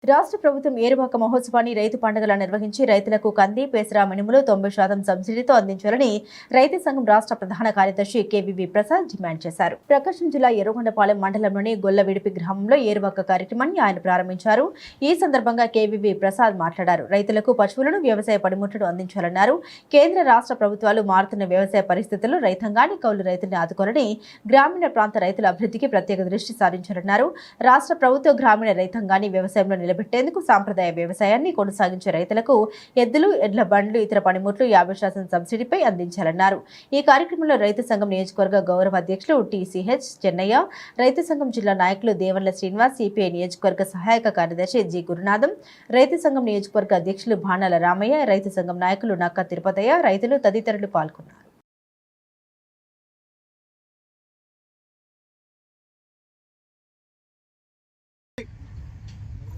రాష్ట్ర ప్రభుత్వం ఏరువాక మహోత్సవాన్ని రైతు పండుగలా నిర్వహించి రైతులకు కంది, పెసర, మినుములు 90% సబ్సిడీతో అందించాలని రైతు సంఘం రాష్ట్ర ప్రధాన కార్యదర్శి కేవీవి ప్రసాద్ డిమాండ్ చేశారు. ప్రకాశం జిల్లా ఎర్రగొండపాలెం మండలంలోని గొల్లవిడిపి గ్రామంలో ఏరువాక కార్యక్రమాన్ని ఆయన ప్రారంభించారు. ఈ సందర్భంగా కేవీవి ప్రసాద్ మాట్లాడారు. రైతులకు పశువులను, వ్యవసాయ పనిముట్లు అందించాలన్నారు. కేంద్ర రాష్ట్ర ప్రభుత్వాలు మారుతున్న వ్యవసాయ పరిస్థితుల్లో రైతాంగాన్ని, కౌలు రైతుల్ని ఆదుకోవాలని, గ్రామీణ ప్రాంత రైతుల అభివృద్ధికి ప్రత్యేక దృష్టి సారించాలన్నారు. రాష్ట్ర ప్రభుత్వ గ్రామీణ రైతాంగాన్ని వ్యవసాయంలో నిలబెట్టేందుకు సాంప్రదాయ వ్యవసాయాన్ని కొనసాగించే రైతులకు ఎద్దులు, ఎడ్ల బండ్లు, ఇతర పనిముట్లు 50% సబ్సిడీపై అందించాలన్నారు. ఈ కార్యక్రమంలో రైతు సంఘం నియోజకవర్గ గౌరవ అధ్యక్షులు టీసీహెచ్ చెన్నయ్య, రైతు సంఘం జిల్లా నాయకులు దేవర్ల శ్రీనివాస్, సిపిఐ నియోజకవర్గ సహాయక కార్యదర్శి జి గురునాథం, రైతు సంఘం నియోజకవర్గ అధ్యక్షులు భానాల రామయ్య, రైతు సంఘం నాయకులు నక్క తిరుపతయ్య, రైతులు తదితరులు పాల్గొన్నారు.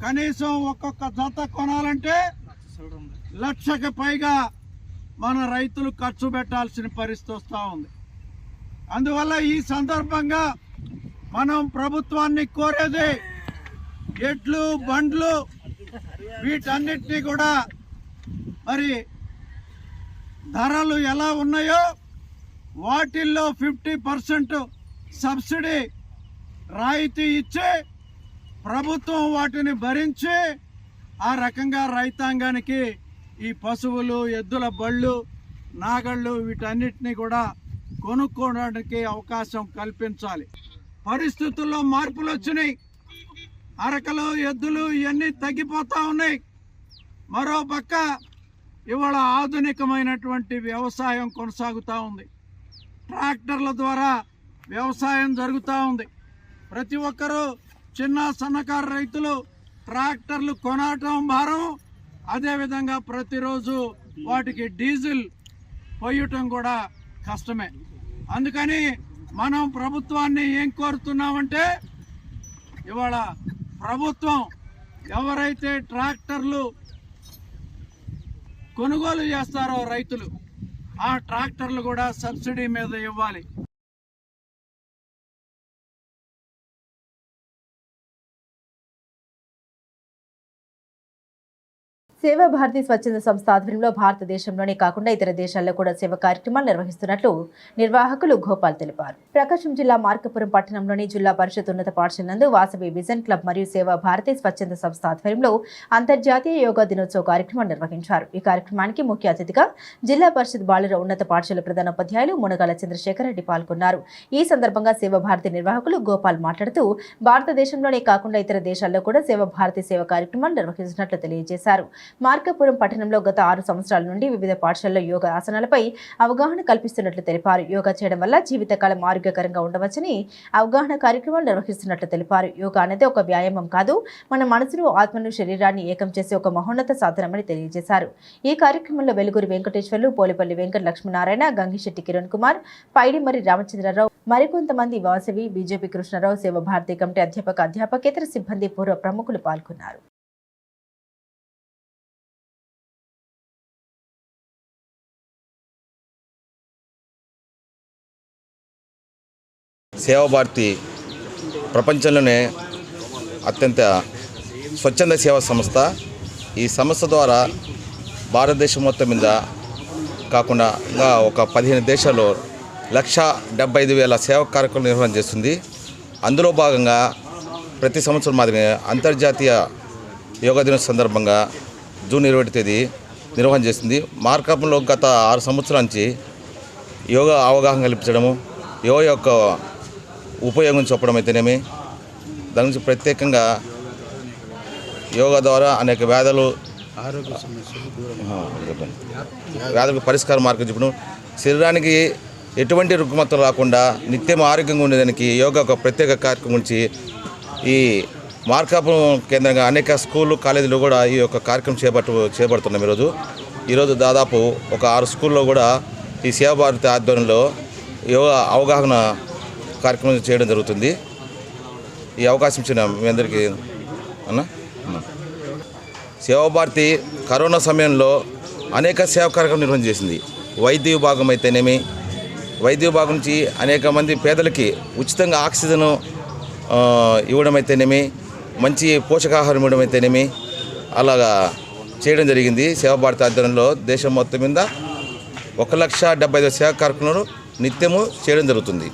కనీసం ఒక్కొక్క జత కొనాలంటే 1,00,000కి పైగా మన రైతులు ఖర్చు పెట్టాల్సిన పరిస్థితి వస్తూ ఉంది. అందువల్ల ఈ సందర్భంగా మనం ప్రభుత్వాన్ని కోరేది, ఎడ్లు, బండ్లు వీటన్నిటినీ కూడా మరి ధరలు ఎలా ఉన్నాయో వాటిల్లో 50% సబ్సిడీ రాయితీ ఇచ్చి ప్రభుత్వం వాటిని భరించి ఆ రకంగా రైతాంగానికి ఈ పశువులు, ఎద్దుల బళ్ళు, నాగళ్ళు వీటన్నిటినీ కూడా కొనుక్కోవడానికి అవకాశం కల్పించాలి. పరిస్థితుల్లో మార్పులు వచ్చినాయి. అరకలు, ఎద్దులు ఇవన్నీ తగ్గిపోతూ ఉన్నాయి. మరో పక్క ఇవాళ ఆధునికమైనటువంటి వ్యవసాయం కొనసాగుతూ ఉంది. ట్రాక్టర్ల ద్వారా వ్యవసాయం జరుగుతూ ఉంది. ప్రతి ఒక్కరూ చిన్న సన్నకారు రైతులు ట్రాక్టర్లు కొనటం భారం, అదేవిధంగా ప్రతిరోజు వాటికి డీజిల్ పోయటం కూడా కష్టమే. అందుకని మనం ప్రభుత్వాన్ని ఏం కోరుతున్నామంటే, ఇవాళ ప్రభుత్వం ఎవరైతే ట్రాక్టర్లు కొనుగోలు చేస్తారో రైతులు, ఆ ట్రాక్టర్లు కూడా సబ్సిడీ మీద ఇవ్వాలి. సేవా భారతి స్వచ్ఛంద సంస్థ ఆధ్వర్యంలో భారతదేశంలోనే కాకుండా ఇతర దేశాల్లో కూడా సేవ కార్యక్రమాలు నిర్వహిస్తున్నట్లు నిర్వాహకులు గోపాల్ తెలిపారు. ప్రకాశం జిల్లా మార్కాపురం పట్టణంలోని జిల్లా పరిషత్ ఉన్నత పాఠశాల నందు వాసవి విజన్ క్లబ్ మరియు సేవా భారతి స్వచ్ఛంద సంస్థ ఆధ్వర్యంలో అంతర్జాతీయ యోగా దినోత్సవ కార్యక్రమం నిర్వహించారు. ఈ కార్యక్రమానికి ముఖ్య అతిథిగా జిల్లా పరిషత్ బాలుర ఉన్నత పాఠశాల ప్రధానోపాధ్యాయులు మునగాల చంద్రశేఖర్ రెడ్డి పాల్గొన్నారు. ఈ సందర్భంగా సేవా భారతి నిర్వాహకులు గోపాల్ మాట్లాడుతూ భారతదేశంలోనే కాకుండా ఇతర దేశాల్లో కూడా సేవా భారతి సేవ కార్యక్రమాలు నిర్వహిస్తున్నట్లు తెలియజేశారు. మార్కాపురం పట్టణంలో గత 6 సంవత్సరాల నుండి వివిధ పాఠశాలల్లో యోగా ఆసనాలపై అవగాహన కల్పిస్తున్నట్లు తెలిపారు. యోగా చేయడం వల్ల జీవితకాలం ఆరోగ్యకరంగా ఉండవచ్చని అవగాహన కార్యక్రమాలు నిర్వహిస్తున్నట్లు తెలిపారు. యోగా అనేది ఒక వ్యాయామం కాదు, మన మనసును, ఆత్మను, శరీరాన్ని ఏకం చేసే ఒక మహోన్నత సాధనమని తెలియజేశారు. ఈ కార్యక్రమంలో వెలుగురి వెంకటేశ్వర్లు, పోలిపల్లి వెంకట లక్ష్మీనారాయణ, గంగిశెట్టి కిరణ్ కుమార్, పైడిమరి రామచంద్రరావు, మరికొంతమంది వాసవి, బీజేపీ కృష్ణారావు, సేవా భారతి కమిటీ అధ్యాపకేతర సిబ్బంది, పూర్వ ప్రముఖులు పాల్గొన్నారు. సేవా భారతి ప్రపంచంలోనే అత్యంత స్వచ్ఛంద సేవా సంస్థ. ఈ సంస్థ ద్వారా భారతదేశం మొత్తం మీద కాకుండా ఇంకా ఒక 15 దేశాల్లో 1,75,000 సేవా కార్యక్రమాలు నిర్వహణ చేస్తుంది. అందులో భాగంగా ప్రతి సంవత్సరం మాదిరిగా అంతర్జాతీయ యోగా దినోత్సవం సందర్భంగా జూన్ 20వ తేదీ నిర్వహణ చేస్తుంది. మార్కాపురంలో గత 6 సంవత్సరాల నుంచి యోగా అవగాహన కల్పించడము, యోగా యొక్క ఉపయోగం చెప్పడం అయితేనేమి, దాని నుంచి ప్రత్యేకంగా యోగా ద్వారా అనేక వ్యాధులకు పరిష్కార మార్గం చెప్పడం, శరీరానికి ఎటువంటి రుగ్మతలు రాకుండా నిత్యం ఆరోగ్యంగా ఉండేదానికి యోగా ఒక ప్రత్యేక కార్యక్రమం నుంచి ఈ మార్కాపురం కేంద్రంగా అనేక స్కూళ్ళు, కాలేజీలు కూడా ఈ యొక్క కార్యక్రమం చేపడుతున్నాం. ఈరోజు దాదాపు ఒక 6 స్కూల్లో కూడా ఈ సేవా భారతి ఆధ్వర్యంలో యోగా అవగాహన కార్యక్రమం చేయడం జరుగుతుంది. ఈ అవకాశం ఇచ్చిన మీ అందరికీ సేవా భారతి కరోనా సమయంలో అనేక సేవా కార్యక్రమం నిర్వహణ చేసింది. వైద్య విభాగం అయితేనేమి, వైద్య విభాగం నుంచి అనేక మంది పేదలకి ఉచితంగా ఆక్సిజన్ ఇవ్వడం అయితేనేమి, మంచి పోషకాహారం ఇవ్వడం అయితేనేమి, అలాగా చేయడం జరిగింది. సేవా భారతి ఆధ్వర్యంలో దేశం మొత్తం మీద 1,75,000 సేవా కార్యక్రమాలు నిత్యము చేయడం జరుగుతుంది.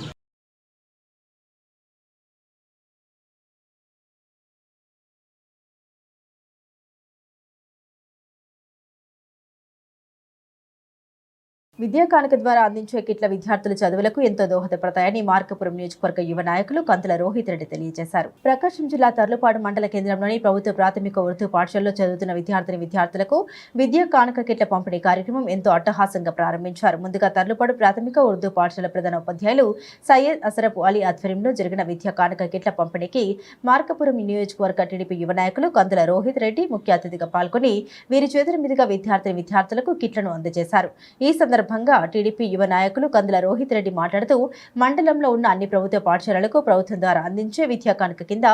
విద్యా కానుక ద్వారా అందించే కిట్ల విద్యార్థుల చదువులకు ఎంతో దోహదపడతాయని మార్కాపురం నియోజకవర్గ యువ నాయకులు కంతుల రోహిత్ రెడ్డి తెలియజేశారు. ప్రకాశం జిల్లా తర్లుపాడు మండల కేంద్రంలోని ప్రభుత్వ ప్రాథమిక ఉర్దూ పాఠశాలలో చదువుతున్న విద్యార్థులకు విద్యా కానుక కిట్ల పంపిణీ కార్యక్రమం ఎంతో అట్టహాసంగా ప్రారంభించారు. ముందుగా తర్లుపాడు ప్రాథమిక ఉర్దూ పాఠశాల ప్రధాన ఉపాధ్యాయులు సయ్యద్ అసరఫ్ అలీ ఆధ్వర్యంలో జరిగిన విద్యా కానుక కిట్ల పంపిణీకి మార్కాపురం నియోజకవర్గ టీడీపీ యువ నాయకులు కంతుల రోహిత్ రెడ్డి ముఖ్య అతిథిగా పాల్గొని వీరి చేతుల మీదుగా విద్యార్థులకు కిట్లను అందజేశారు. ఈ సందర్భంగా టీడీపీ యువ నాయకులు కందుల రోహిత్ రెడ్డి మాట్లాడుతూ మండలంలో ఉన్న అన్ని ప్రభుత్వ పాఠశాలలకు ప్రభుత్వం ద్వారా అందించే విద్యా కానుక కింద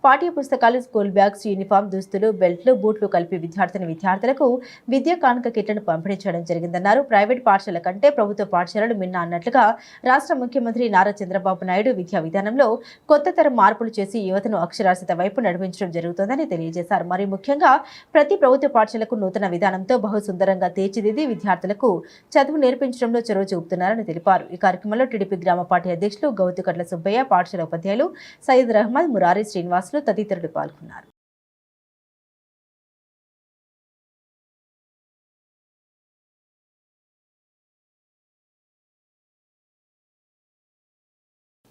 పాఠ్య పుస్తకాలు, స్కూల్ బ్యాగ్స్, యూనిఫామ్, దుస్తులు, బెల్ట్లు, బూట్లు కలిపి విద్యార్థులకు విద్యా కానుక కిట్లను పంపిణీ చేయడం జరిగిందన్నారు. ప్రైవేట్ పాఠశాల కంటే ప్రభుత్వ పాఠశాలలు మిన్న అన్నట్లుగా రాష్ట్ర ముఖ్యమంత్రి నారా చంద్రబాబు నాయుడు విద్యా విధానంలో కొత్త తరం మార్పులు చేసి యువతను అక్షరాస్యత వైపు నడిపించడం జరుగుతోందని తెలియజేశారు. మరి ముఖ్యంగా ప్రతి ప్రభుత్వ పాఠశాలకు నూతన విధానంతో బహు సుందరంగా తీర్చిదిద్ది విద్యార్థులకు చదువు నేర్పించడంలో చొరవ చూపుతున్నారని తెలిపారు. ఈ కార్యక్రమంలో టీడీపీ గ్రామ పార్టీ అధ్యక్షులు గౌతుకట్ల సుబ్బయ్య, పాఠశాల ఉపాధ్యాయులు సయ్యద్ రహమద్, మురారి శ్రీనివాసులు తదితరులు పాల్గొన్నారు.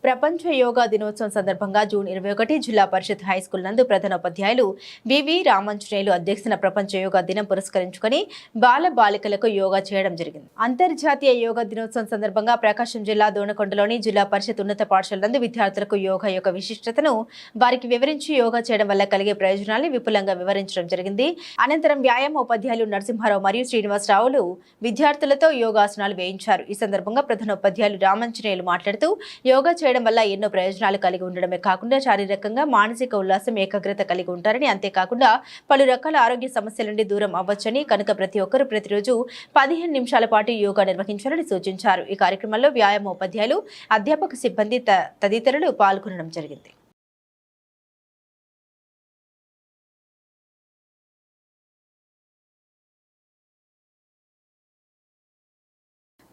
ప్రపంచ యోగా దినోత్సవం సందర్భంగా జూన్ 21 జిల్లా పరిషత్ హైస్కూల్ నందు ప్రధానోపాధ్యాయులు వివి రామాంజనేయులు అధ్యక్షతన ప్రపంచ యోగా దినం పురస్కరించుకొని బాల బాలికలకు యోగా చేయడం జరిగింది. అంతర్జాతీయ యోగా దినోత్సవం సందర్భంగా ప్రకాశం జిల్లా దోనకొండలోని జిల్లా పరిషత్ ఉన్నత పాఠశాల నందు విద్యార్థులకు యోగా యొక్క విశిష్టతను వారికి వివరించి యోగా చేయడం వల్ల కలిగే ప్రయోజనాలను విపులంగా వివరించడం జరిగింది. అనంతరం వ్యాయామ ఉపాధ్యాయులు నరసింహారావు మరియు శ్రీనివాసరావులు విద్యార్థులతో యోగాసనాలు వేయించారు. ఈ సందర్భంగా ప్రధానోపాధ్యాయులు రామాంజనేయులు మాట్లాడుతూ యోగా చేయడం వల్ల ఎన్నో ప్రయోజనాలు కలిగి ఉండడమే కాకుండా శారీరకంగా మానసిక ఉల్లాసం, ఏకాగ్రత కలిగి ఉంటారని, అంతేకాకుండా పలు రకాల ఆరోగ్య సమస్యల నుండి దూరం అవ్వచ్చని, కనుక ప్రతి ఒక్కరూ ప్రతిరోజు 15 నిమిషాల పాటు యోగా నిర్వహించాలని సూచించారు. ఈ కార్యక్రమంలో వ్యాయామ ఉపాధ్యాయులు, అధ్యాపక సిబ్బంది తదితరులు పాల్గొనడం జరిగింది.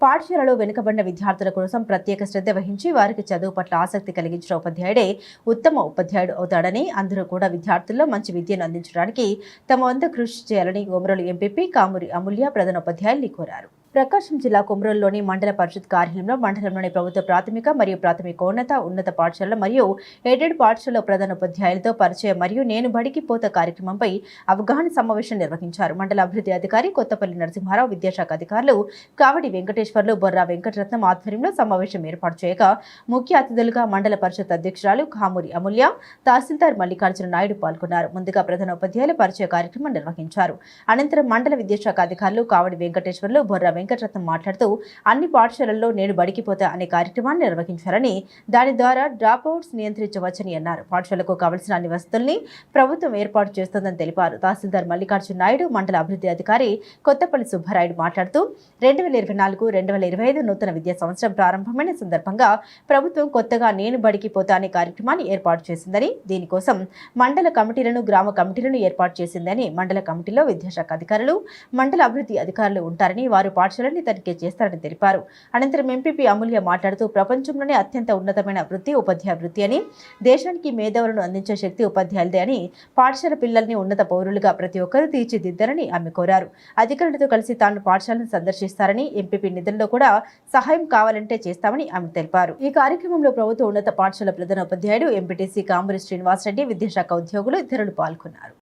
పాఠశాలలో వెనుకబడిన విద్యార్థుల కోసం ప్రత్యేక శ్రద్ధ వహించి వారికి చదువు పట్ల ఆసక్తి కలిగించిన ఉపాధ్యాయుడే ఉత్తమ ఉపాధ్యాయుడు అవుతాడని, అందరూ కూడా విద్యార్థుల్లో మంచి విద్యను అందించడానికి తమ వంతు కృషి చేయాలని ఒమరోలు ఎంపీపీ కామూరి అమూల్య ప్రధానోపాధ్యాయుల్ని కోరారు. ప్రకాశం జిల్లా కొమరోలులోని మండల పరిషత్ కార్యాలయంలో మండలంలోని ప్రభుత్వ ప్రాథమిక మరియు ప్రాథమికోన్నత ఉన్నత పాఠశాలలు మరియు ఎయిడెడ్ పాఠశాలలో ప్రధానోపాధ్యాయులతో పరిచయం మరియు నేను బడికి పోత కార్యక్రమంపై అవగాహన సమావేశం నిర్వహించారు. మండల అభివృద్ధి అధికారి కొత్తపల్లి నరసింహారావు, విద్యాశాఖ అధికారులు కావడి వెంకటేశ్వర్లు, బొర్రా వెంకటరత్నం ఆధ్వర్యంలో సమావేశం ఏర్పాటు చేయగా ముఖ్య అతిథులుగా మండల పరిషత్ అధ్యక్షురాలు కామూరి అమూల్య, తహసీల్దార్ మల్లికార్జున నాయుడు పాల్గొన్నారు. ముందుగా ప్రధానోపాధ్యాయుల పరిచయ కార్యక్రమం నిర్వహించారు. అనంతరం మండల విద్యాశాఖ అధికారులు కావడి వెంకటేశ్వర్లు, బొర్రా వెంకటరత్నం మాట్లాడుతూ అన్ని పాఠశాలల్లో నేను బడికి పోతా అనే కార్యక్రమాన్ని నిర్వహించారని, దాని ద్వారా డ్రాప్ అవుట్స్ నియంత్రించవచ్చని అన్నారు. పాఠశాలకు కావలసిన అన్ని వసతుల్ని ప్రభుత్వం ఏర్పాటు చేస్తోందని తెలిపారు. తహసీల్దార్ మల్లికార్జున నాయుడు, మండల అభివృద్ధి అధికారి కొత్తపల్లి సుబ్బారాయుడు మాట్లాడుతూ 2024-2025 నూతన విద్యా సంవత్సరం ప్రారంభమైన సందర్భంగా ప్రభుత్వం కొత్తగా నేను బడికి పోతా అనే కార్యక్రమాన్ని ఏర్పాటు చేసిందని, దీనికోసం మండల కమిటీలను, గ్రామ కమిటీలను ఏర్పాటు చేసిందని, మండల కమిటీలో విద్యాశాఖ అధికారులు, మండల అభివృద్ధి అధికారులు ఉంటారని, వారు పాఠశాలని తనిఖీ చేస్తారని తెలిపారు. అనంతరం ఎంపీపీ అమూల్య మాట్లాడుతూ ప్రపంచంలోనే అత్యంత ఉన్నతమైన వృత్తి ఉపాధ్యాయ వృత్తి అని, దేశానికి మేధావులను అందించే శక్తి ఉపాధ్యాయులదే అని, పాఠశాల పిల్లల్ని ఉన్నత పౌరులుగా ప్రతి ఒక్కరూ తీర్చిదిద్దారని ఆమె కోరారు. అధికారులతో కలిసి తాను పాఠశాలను సందర్శిస్తారని, ఎంపీపీ నిధుల్లో కూడా సహాయం కావాలంటే చేస్తామని ఆమె తెలిపారు. ఈ కార్యక్రమంలో ప్రభుత్వ ఉన్నత పాఠశాల ప్రధానోపాధ్యాయుడు ఎంపీటీసీ కామూరి శ్రీనివాసరెడ్డి, విద్యాశాఖ ఉద్యోగులు ఇతరులు పాల్గొన్నారు.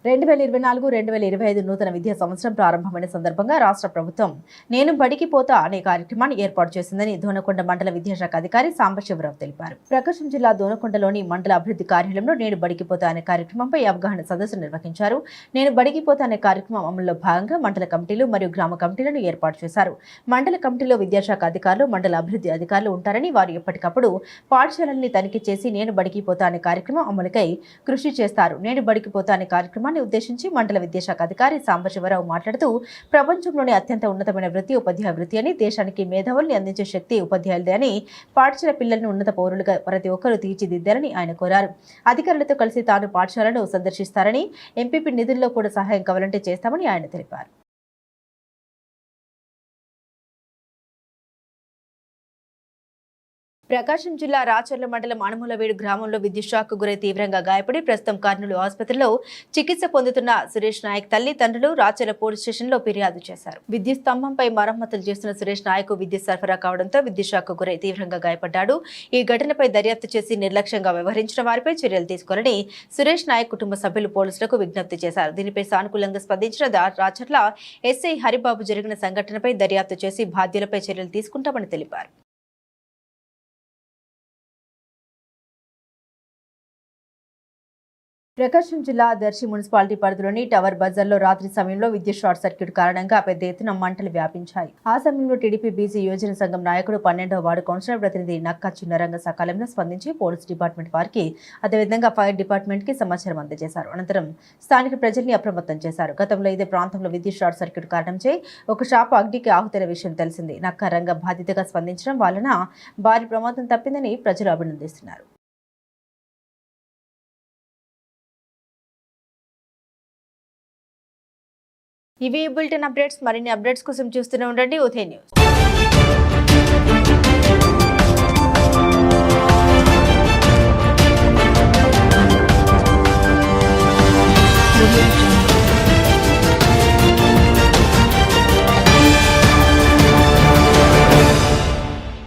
రెండు 2024-2025 నూతన విద్యా సంవత్సరం ప్రారంభమైన సందర్భంగా రాష్ట్ర ప్రభుత్వం నేను బడికి పోతా అనే కార్యక్రమాన్ని ఏర్పాటు చేసిందని దోనకొండ మండల విద్యాశాఖ అధికారి సాంబశివరావు తెలిపారు. ప్రకాశం జిల్లా దోనకొండలోని మండల అభివృద్ధి కార్యాలయంలో నేను బడికి పోతా అనే కార్యక్రమంపై అవగాహన సదస్సు నిర్వహించారు. నేను బడికి పోతా అనే కార్యక్రమం అమలులో భాగంగా మండల కమిటీలు మరియు గ్రామ కమిటీలను ఏర్పాటు చేశారు. మండల కమిటీలో విద్యాశాఖ అధికారులు, మండల అభివృద్ధి అధికారులు ఉంటారని, వారు ఎప్పటికప్పుడు పాఠశాలల్ని తనిఖీ చేసి నేను బడికి పోతా అనే కార్యక్రమం అమలుకై కృషి చేస్తారు. నేను బడికి పోతా అనే కార్యక్రమాన్ని ఉద్దేశించి మండల విద్యాశాఖ అధికారి సాంబశివరావు మాట్లాడుతూ ప్రపంచంలోనే అత్యంత ఉన్నతమైన వృత్తి ఉపాధ్యాయ వృత్తి అని, దేశానికి మేధావుల్ని అందించే శక్తి ఉపాధ్యాయులదే అని, పాఠశాల పిల్లలను ఉన్నత పౌరులుగా ప్రతి ఒక్కరూ తీర్చిదిద్దారని ఆయన కోరారు. అధికారులతో కలిసి తాను పాఠశాలను సందర్శిస్తారని, ఎంపీపీ నిధుల్లో కూడా సహాయం కావాలంటే చేస్తామని ఆయన తెలిపారు. ప్రకాశం జిల్లా రాచర్ల మండలం అనుమూలవేడు గ్రామంలో విద్యుత్ షాక్ గురై తీవ్రంగా గాయపడి ప్రస్తుతం కర్నూలు ఆసుపత్రిలో చికిత్స పొందుతున్న సురేష్ నాయక్ తల్లి తండ్రులు రాచర్ల పోలీస్ స్టేషన్లో ఫిర్యాదు చేశారు. విద్యుత్ స్తంభంపై మరమ్మతులు చేస్తున్న సురేష్ నాయక్ విద్యుత్ సరఫరా కావడంతో విద్యుత్ షాక్ గురై తీవ్రంగా గాయపడ్డాడు. ఈ ఘటనపై దర్యాప్తు చేసి నిర్లక్ష్యంగా వ్యవహరించిన వారిపై చర్యలు తీసుకోవాలని సురేష్ నాయక్ కుటుంబ సభ్యులు పోలీసులకు విజ్ఞప్తి చేశారు. దీనిపై సానుకూలంగా స్పందించిన రాచర్ల ఎస్ఐ హరిబాబు జరిగిన సంఘటనపై దర్యాప్తు చేసి బాధ్యులపై చర్యలు తీసుకుంటామని తెలిపారు. ప్రకాశం జిల్లా దర్శి మున్సిపాలిటీ పరిధిలోని టవర్ బజార్లో రాత్రి సమయంలో విద్యుత్ షార్ట్ సర్క్యూట్ కారణంగా పెద్ద ఎత్తున మంటలు వ్యాపించాయి. ఆ సమయంలో టీడీపీ బీసీ యోజన సంఘం నాయకుడు 12వ వార్డు కౌన్సిలర్ ప్రతినిధి నక్కా చిన్నరంగ సకాలంలో స్పందించి పోలీస్ డిపార్ట్మెంట్ వారికి అదేవిధంగా ఫైర్ డిపార్ట్మెంట్ కి సమాచారం అందజేశారు. అనంతరం స్థానిక ప్రజల్ని అప్రమత్తం చేశారు. గతంలో ఇదే ప్రాంతంలో విద్యుత్ షార్ట్ సర్క్యూట్ కారణంచే ఒక షాపు అగ్నికి ఆహుతైన విషయం తెలిసింది. నక్కా రంగ బాధ్యతగా స్పందించడం వలన భారీ ప్రమాదం తప్పిందని ప్రజలు అభినందిస్తున్నారు. ఇవి బులెటిన్ అప్డేట్స్. మరిన్ని అప్డేట్స్ కోసం చూస్తూనే ఉండండి ఉదయ్ న్యూస్.